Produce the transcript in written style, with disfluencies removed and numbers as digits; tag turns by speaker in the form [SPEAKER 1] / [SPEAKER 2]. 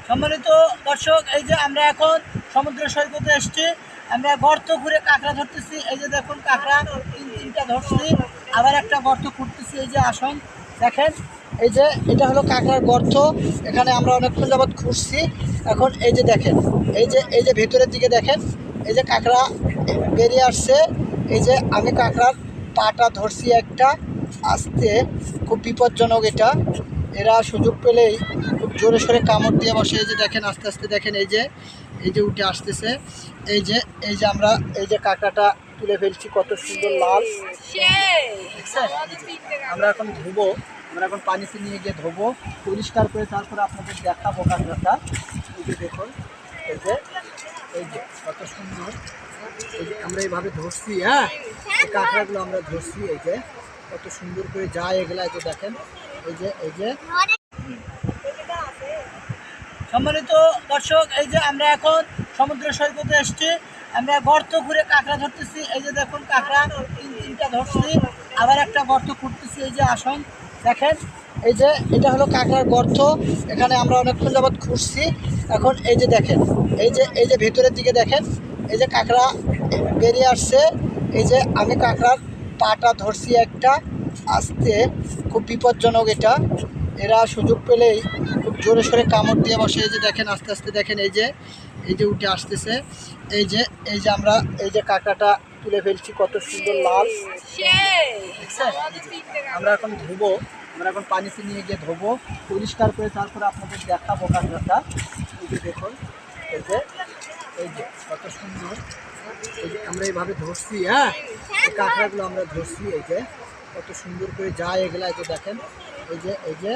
[SPEAKER 1] সম্মানিত দর্শক, এই যে আমরা এখন সমুদ্র সৈকতে এসেছি। আমরা গর্ত ঘুরে কাঁকড়া ধরতেছি। এই যে দেখুন, কাঁকড়া তিনটা ধরছি, আবার একটা গর্ত খুঁড়তেছি। এই যে আসুন দেখেন, এই যে এটা হলো কাঁকড়ার গর্ত। এখানে আমরা অনেকক্ষণ যাবৎ খুঁড়ছি। এখন এই যে দেখেন, এই যে ভেতরের দিকে দেখেন, এই যে কাঁকড়া বেরিয়ে আসছে। এই যে আমি কাঁকড়ার পাটা ধরছি একটা, আস্তে, খুব বিপজ্জনক এটা। এরা সুযোগ পেলেই খুব জোরে সোরে কামড় দিয়ে বসে। এই যে দেখেন, আস্তে আস্তে দেখেন, এই যে উঠে আসতেছে। এই যে আমরা এই যে কাঁকড়াটা তুলে ফেলছি, কত সুন্দর লাল। আমরা এখন ধুবো, আমরা এখন পানিতে নিয়ে গিয়ে ধোবো, পরিষ্কার করে তারপরে আপনাদের দেখাবো কাঁকড়াটা। এই যে দেখুন, এই যে কত সুন্দর। এই যে আমরা এইভাবে ধরছি, হ্যাঁ, এই কাঁকড়াগুলো আমরা ধরছি। এই যে কত সুন্দর করে যায় এগুলা। এই যে দেখেন, এই যে সম্মানিত দর্শক, এই যে আমরা এখন সমুদ্র সৈকতে এসেছি। আমরা গর্ত ঘুরে কাঁকড়া ধরতেছি। এই যে দেখুন, কাঁকড়া তিনটা ধরছি, আবার একটা গর্ত খুঁড়তেছি। এই যে আসুন দেখেন, এই যে এটা হলো কাঁকড়ার গর্ত। এখানে আমরা অনেকক্ষণ যাবৎ খুঁড়ছি। এখন এই যে দেখেন, এই যে ভেতরের দিকে দেখেন, এই যে কাঁকড়া বেরিয়ে আসছে। এই যে আমি কাঁকড়ার পাটা ধরছি একটা, আস্তে, খুব বিপজ্জনক এটা। এরা সুযোগ পেলেই খুব জোরে সোরে কামড় দিয়ে বসে। এই যে দেখেন, আস্তে আস্তে দেখেন, এই যে উঠে আসতেছে। এই যে আমরা এই যে কাঁকড়াটা তুলে ফেলছি, কত সুন্দর লাল। আমরা এখন ধুবো, আমরা এখন পানিতে নিয়ে গিয়ে ধোবো, পরিষ্কার করে তারপরে আপনাদের দেখাবো কাঁকড়াটা। এই যে দেখুন, এই যে কত সুন্দর। এই যে আমরা এইভাবে ধরছি, হ্যাঁ, এই কাঁকড়াগুলো আমরা ধরছি। এই যে কত সুন্দর করে যায় এগুলা। এই যে দেখেন, এই যে